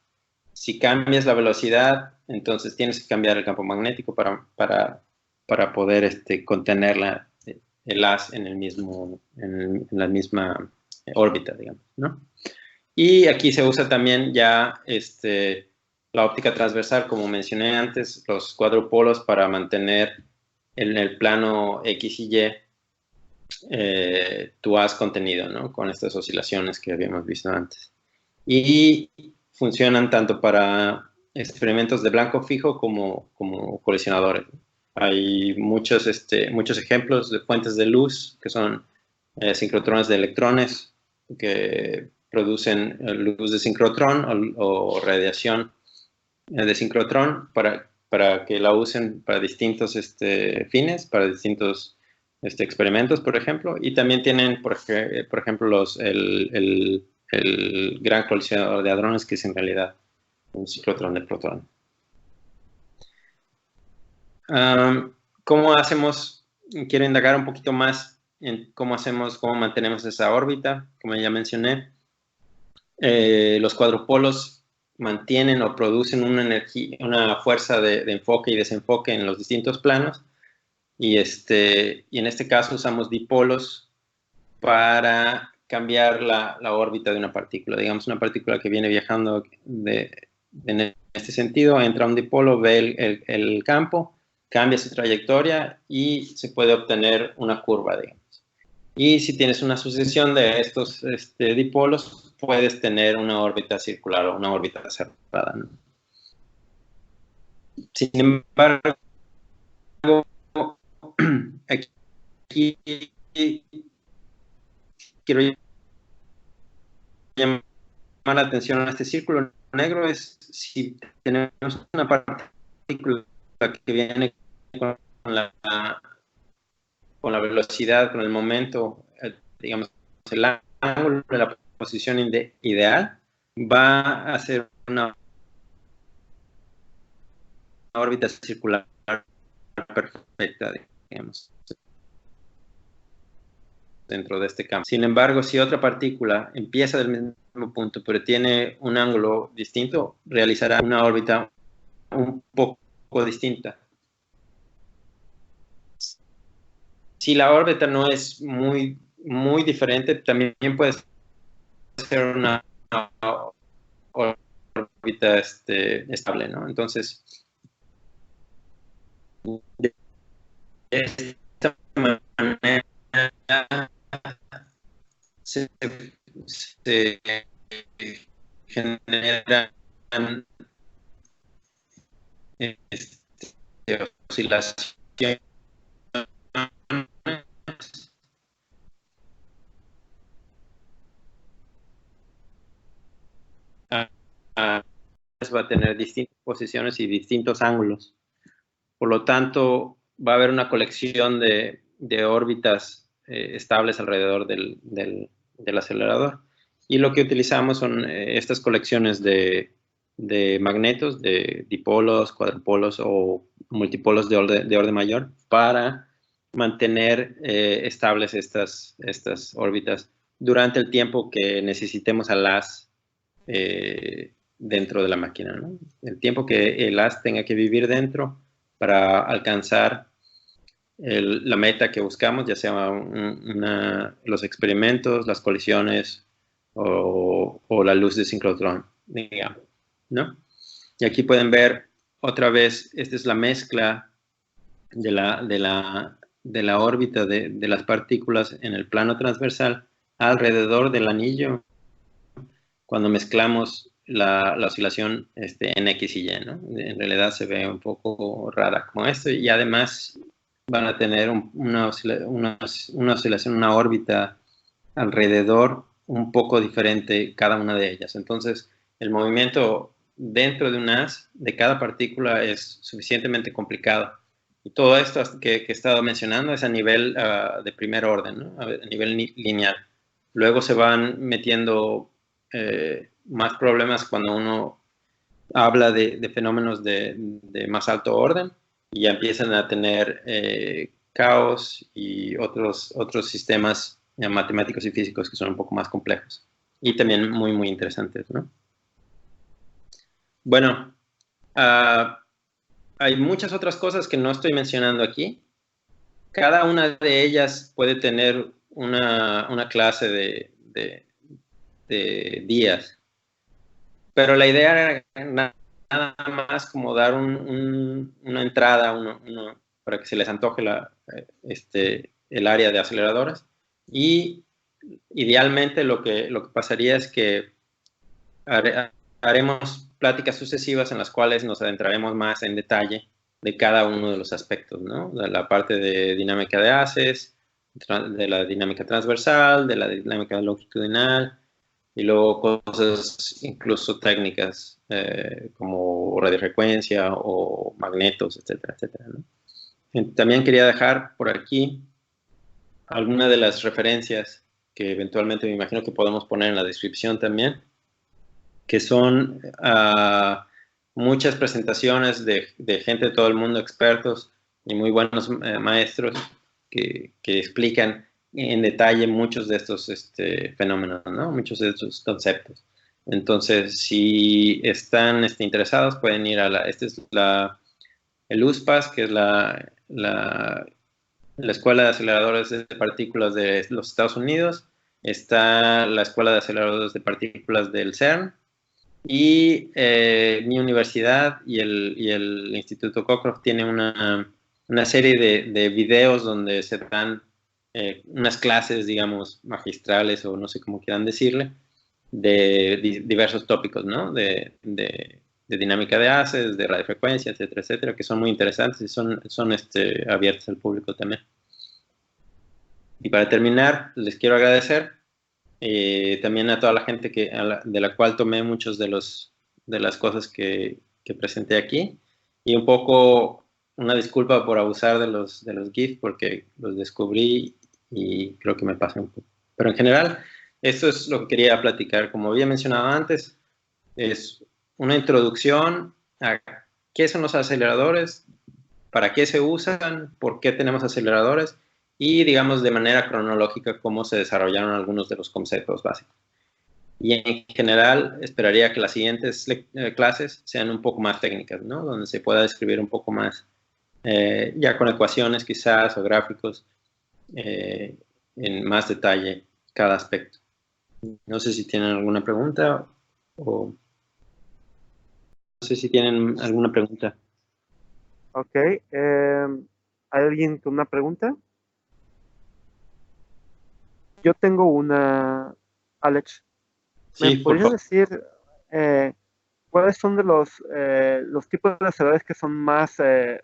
Si cambias la velocidad, entonces tienes que cambiar el campo magnético para poder contener el haz en la misma órbita, digamos, ¿no? Y aquí se usa también ya la óptica transversal, como mencioné antes, los cuadrupolos para mantener en el plano X y Y tu haz contenido, ¿no? Con estas oscilaciones que habíamos visto antes. Y funcionan tanto para experimentos de blanco fijo como colisionadores. Hay muchos ejemplos de fuentes de luz que son sincrotrones de electrones que producen luz de sincrotrón o radiación de sincrotrón para que la usen para distintos fines, para distintos experimentos, por ejemplo. Y también tienen, por ejemplo, el gran colisionador de hadrones, que es en realidad un ciclotrón de protón. ¿Cómo hacemos? Quiero indagar un poquito más en cómo mantenemos esa órbita. Como ya mencioné, los cuadrupolos mantienen o producen una fuerza de enfoque y desenfoque en los distintos planos. Y en este caso usamos dipolos para cambiar la órbita de una partícula. Digamos, una partícula que viene viajando en este sentido, entra a un dipolo, ve el campo, cambia su trayectoria y se puede obtener una curva, digamos. Y si tienes una sucesión de estos dipolos, puedes tener una órbita circular o una órbita cerrada, ¿no? Sin embargo, aquí quiero llamar la atención a este círculo negro. Es si tenemos una partícula que viene con la velocidad, con el momento, digamos, el ángulo de la posición ideal, va a ser una órbita circular perfecta, digamos, dentro de este campo. Sin embargo, si otra partícula empieza del mismo punto, pero tiene un ángulo distinto, realizará una órbita un poco distinta. Si la órbita no es muy diferente, también puede ser una órbita estable, ¿no? Entonces, de esta manera se generan oscilaciones va a tener distintas posiciones y distintos ángulos. Por lo tanto, va a haber una colección de órbitas estables alrededor del acelerador. Y lo que utilizamos son estas colecciones de magnetos, de dipolos, cuadrupolos o multipolos de orden mayor, para mantener estables estas órbitas durante el tiempo que necesitemos al haz dentro de la máquina, ¿no? El tiempo que el haz tenga que vivir dentro para alcanzar la meta que buscamos, ya sea los experimentos, las colisiones o la luz de sincrotrón, digamos, ¿no? Y aquí pueden ver otra vez, esta es la mezcla de la órbita de las partículas en el plano transversal alrededor del anillo cuando mezclamos la oscilación en X y Y, ¿no? En realidad se ve un poco rara como esto, y además van a tener una oscilación, una órbita alrededor un poco diferente cada una de ellas. Entonces, el movimiento dentro de un haz de cada partícula es suficientemente complicado. Y todo esto que he estado mencionando es a nivel de primer orden, ¿no? A nivel lineal. Luego se van metiendo más problemas cuando uno habla de fenómenos de más alto orden, y ya empiezan a tener caos y otros sistemas matemáticos y físicos que son un poco más complejos y también muy interesantes, ¿no? Bueno, hay muchas otras cosas que no estoy mencionando aquí. Cada una de ellas puede tener una clase de días, pero la idea era nada más como dar una entrada para que se les antoje el área de aceleradoras. Y idealmente lo que pasaría es que haremos pláticas sucesivas en las cuales nos adentraremos más en detalle de cada uno de los aspectos, ¿no? De la parte de dinámica de haces, de la dinámica transversal, de la dinámica longitudinal, y luego cosas incluso técnicas como radiofrecuencia o magnetos, etcétera, etcétera, ¿no? También quería dejar por aquí algunas de las referencias que eventualmente me imagino que podemos poner en la descripción también, que son muchas presentaciones de gente de todo el mundo, expertos y muy buenos maestros que explican en detalle muchos de estos fenómenos, ¿no? Muchos de estos conceptos. Entonces, si están interesados, pueden ir a el USPAS, que es la Escuela de Aceleradores de Partículas de los Estados Unidos. Está la Escuela de Aceleradores de Partículas del CERN. Y mi universidad y el Instituto Cockcroft tienen una serie de videos donde se dan unas clases, digamos, magistrales o no sé cómo quieran decirle, de diversos tópicos, ¿no? De dinámica de haces, de radiofrecuencia, etcétera, etcétera, que son muy interesantes y son abiertos al público también. Y para terminar, les quiero agradecer también a toda la gente de la cual tomé muchos de las cosas que presenté aquí, y un poco una disculpa por abusar de los GIF porque los descubrí y creo que me pasa un poco. Pero en general, esto es lo que quería platicar. Como había mencionado antes, es una introducción a qué son los aceleradores, para qué se usan, por qué tenemos aceleradores y, digamos, de manera cronológica cómo se desarrollaron algunos de los conceptos básicos. Y en general esperaría que las siguientes clases sean un poco más técnicas, ¿no? Donde se pueda describir un poco más, ya con ecuaciones quizás o gráficos, en más detalle cada aspecto. No sé si tienen alguna pregunta o... No sé si tienen alguna pregunta. Ok. ¿Hay alguien con una pregunta? Yo tengo una, Alex. ¿Me Sí, por podrías favor. decir cuáles son de los tipos de aceleradores que son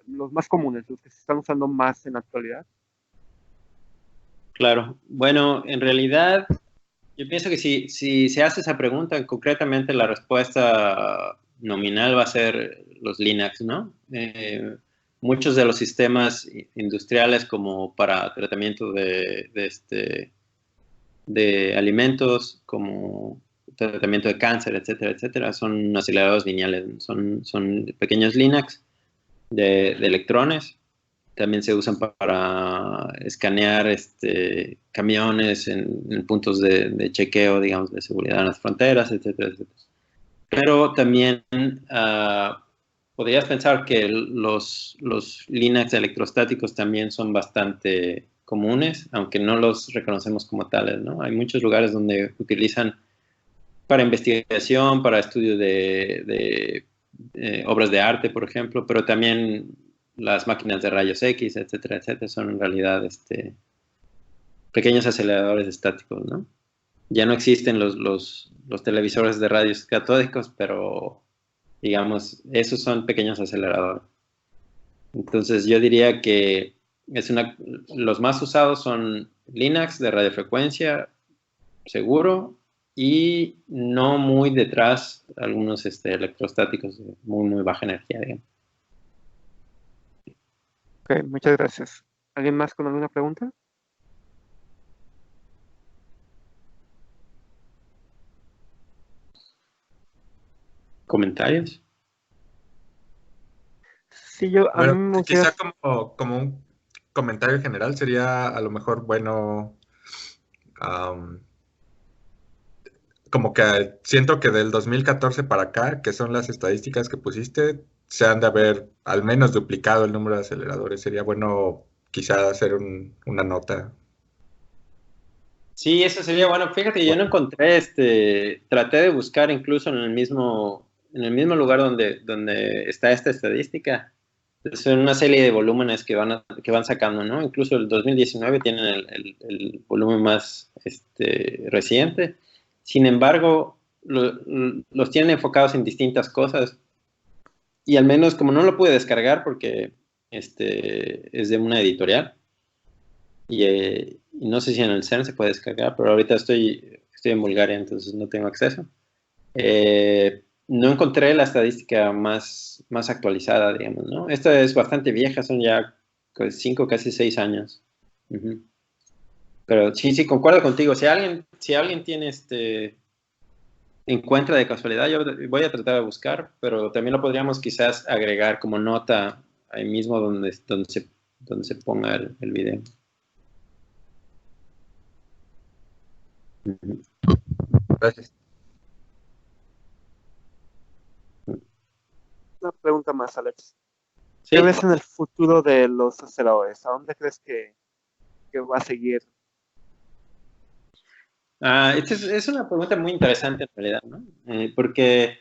los más comunes, los que se están usando más en la actualidad? Claro. Bueno, en realidad, yo pienso que si se hace esa pregunta, concretamente la respuesta nominal va a ser los Linux, ¿no? Muchos de los sistemas industriales como para tratamiento de alimentos, como tratamiento de cáncer, etcétera, etcétera, son aceleradores lineales, son pequeños Linux de electrones. También se usan para escanear camiones en puntos de chequeo, digamos, de seguridad en las fronteras, etcétera, etcétera. Pero también podrías pensar que los Linux electrostáticos también son bastante comunes, aunque no los reconocemos como tales, ¿no? Hay muchos lugares donde utilizan para investigación, para estudio de obras de arte, por ejemplo, pero también las máquinas de rayos X, etcétera, etcétera, son en realidad pequeños aceleradores estáticos, ¿no? Ya no existen los televisores de rayos catódicos, pero digamos, esos son pequeños aceleradores. Entonces yo diría que los más usados son Linux de radiofrecuencia, seguro, y no muy detrás algunos electrostáticos de muy, muy baja energía, digamos. Ok, muchas gracias. ¿Alguien más con alguna pregunta? ¿Comentarios? Sí, a mí Bueno, me gustaría... quizá como un comentario general sería a lo mejor bueno, como que siento que del 2014 para acá, que son las estadísticas que pusiste, se han de haber al menos duplicado el número de aceleradores. Sería bueno quizá hacer una nota. Sí, eso sería bueno. Fíjate, yo no encontré, traté de buscar incluso en el mismo lugar donde está esta estadística. Son una serie de volúmenes que van sacando, ¿no? Incluso el 2019 tienen el volumen más reciente. Sin embargo, los tienen enfocados en distintas cosas. Y al menos, como no lo pude descargar porque es de una editorial, y no sé si en el CERN se puede descargar, pero ahorita estoy estoy en Bulgaria, entonces no tengo acceso. No encontré la estadística más actualizada, digamos, ¿no? Esta es bastante vieja, son ya 5, casi 6 años. Pero sí, concuerdo contigo. Si alguien tiene encuentra de casualidad, yo voy a tratar de buscar, pero también lo podríamos quizás agregar como nota ahí mismo donde se ponga el video. Gracias. Una pregunta más, Alex. ¿Sí? ¿Qué ves en el futuro de los aceleradores? ¿A dónde crees que va a seguir? Esta es una pregunta muy interesante en realidad, ¿no? Porque,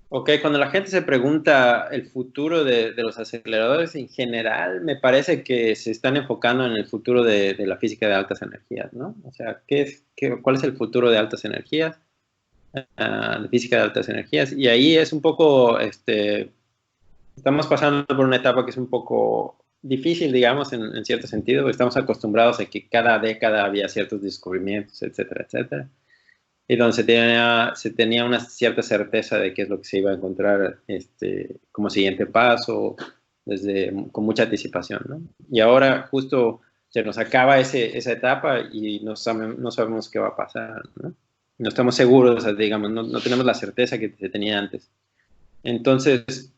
cuando la gente se pregunta el futuro de los aceleradores en general, me parece que se están enfocando en el futuro de la física de altas energías, ¿no? O sea, ¿cuál es el futuro de altas energías? De física de altas energías. Y ahí es un poco, estamos pasando por una etapa que es un poco difícil, digamos, en cierto sentido. Estamos acostumbrados a que cada década había ciertos descubrimientos, etcétera, etcétera. Y donde se tenía una cierta certeza de qué es lo que se iba a encontrar como siguiente paso, con mucha anticipación, ¿no? Y ahora justo se nos acaba esa etapa y no sabemos qué va a pasar, ¿no? No estamos seguros, digamos, no tenemos la certeza que se tenía antes. Entonces,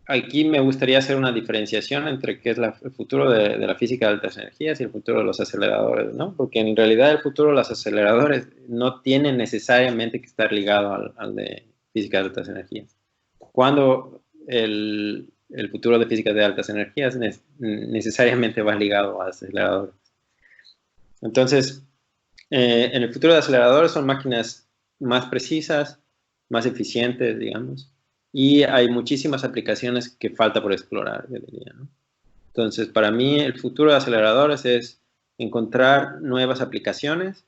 aquí me gustaría hacer una diferenciación entre qué es el futuro de la física de altas energías y el futuro de los aceleradores, ¿no? Porque en realidad el futuro de los aceleradores no tiene necesariamente que estar ligado al de física de altas energías. Cuando el futuro de física de altas energías necesariamente va ligado a aceleradores. Entonces, en el futuro de aceleradores son máquinas más precisas, más eficientes, digamos, y hay muchísimas aplicaciones que falta por explorar, yo diría, ¿no? Entonces, para mí, el futuro de aceleradores es encontrar nuevas aplicaciones,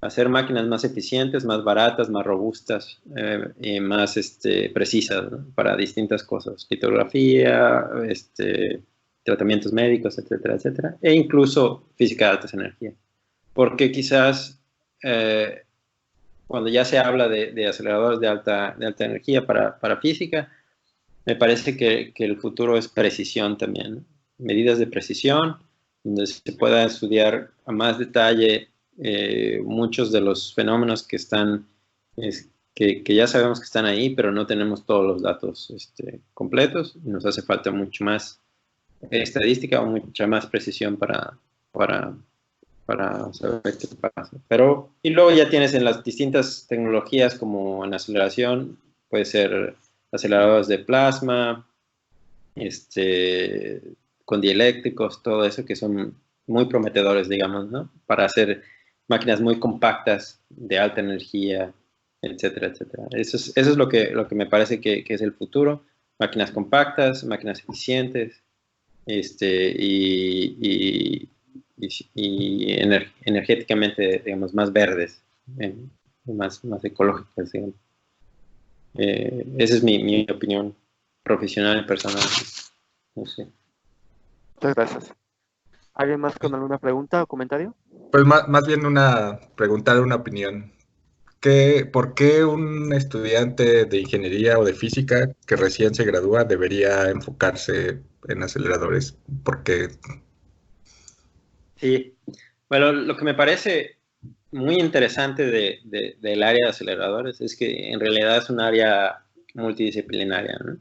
hacer máquinas más eficientes, más baratas, más robustas y más precisas, ¿no? Para distintas cosas, litografía, tratamientos médicos, etcétera, etcétera, e incluso física de altas energías. Porque quizás cuando ya se habla de aceleradores de alta energía para física, me parece que el futuro es precisión también, ¿no? Medidas de precisión, donde se pueda estudiar a más detalle muchos de los fenómenos que están, que ya sabemos que están ahí, pero no tenemos todos los datos completos. Nos hace falta mucho más estadística o mucha más precisión para saber qué pasa. Y luego ya tienes en las distintas tecnologías como en aceleración, puede ser aceleradores de plasma, con dieléctricos, todo eso que son muy prometedores, digamos, ¿no? Para hacer máquinas muy compactas de alta energía, etcétera, etcétera. Eso es lo que me parece que es el futuro. Máquinas compactas, máquinas eficientes, y energéticamente, digamos, más verdes, más ecológicas, digamos. Esa es mi opinión profesional y personal. No sé. Muchas gracias. ¿Alguien más con alguna pregunta o comentario? Pues más bien una pregunta, una opinión. ¿Por qué un estudiante de ingeniería o de física que recién se gradúa debería enfocarse en aceleradores? ¿Por qué? Sí, bueno, lo que me parece muy interesante del área de aceleradores es que en realidad es un área multidisciplinaria, ¿no?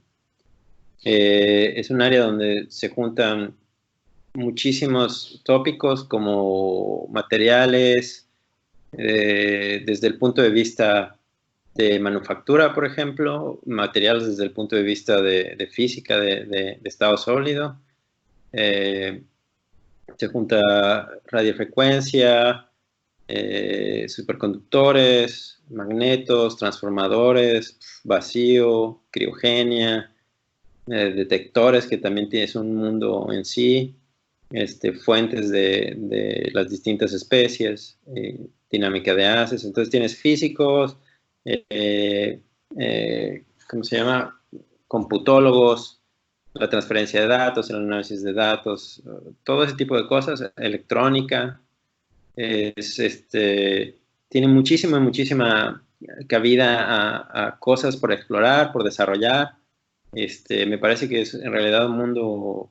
Es un área donde se juntan muchísimos tópicos como materiales, desde el punto de vista de manufactura, por ejemplo, materiales desde el punto de vista de física de estado sólido. Se junta radiofrecuencia, superconductores, magnetos, transformadores, vacío, criogenia, detectores, que también tienes un mundo en sí, fuentes de las distintas especies, dinámica de haces. Entonces tienes físicos, ¿cómo se llama? Computólogos, la transferencia de datos, el análisis de datos, todo ese tipo de cosas, electrónica, Tiene muchísima cabida a cosas por explorar, por desarrollar. Me parece que es en realidad un mundo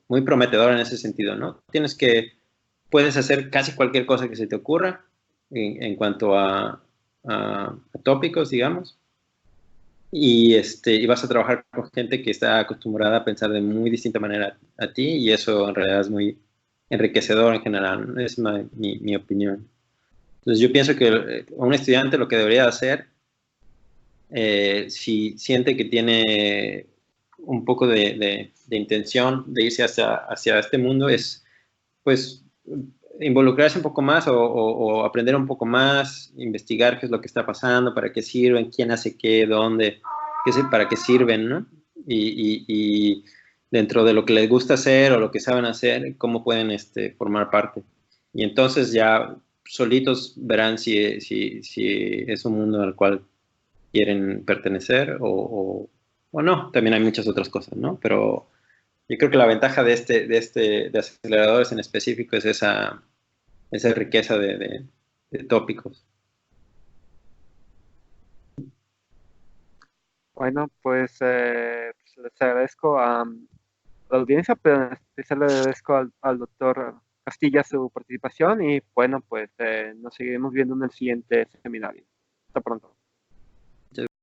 muy prometedor en ese sentido, ¿no? Puedes hacer casi cualquier cosa que se te ocurra en cuanto a tópicos, digamos. Y vas a trabajar con gente que está acostumbrada a pensar de muy distinta manera a ti, y eso en realidad es muy enriquecedor en general, ¿no? Es mi opinión. Entonces yo pienso que un estudiante lo que debería hacer, si siente que tiene un poco de intención de irse hacia este mundo, es pues involucrarse un poco más o aprender un poco más, investigar qué es lo que está pasando, para qué sirven, quién hace qué, dónde, para qué sirven, ¿no? Y dentro de lo que les gusta hacer o lo que saben hacer, cómo pueden formar parte. Y entonces ya solitos verán si es un mundo al cual quieren pertenecer o no. También hay muchas otras cosas, ¿no? Pero yo creo que la ventaja de aceleradores en específico es esa riqueza de tópicos. Bueno, pues les agradezco a la audiencia, pero en especial le agradezco al doctor Castilla su participación y bueno, pues nos seguiremos viendo en el siguiente seminario. Hasta pronto.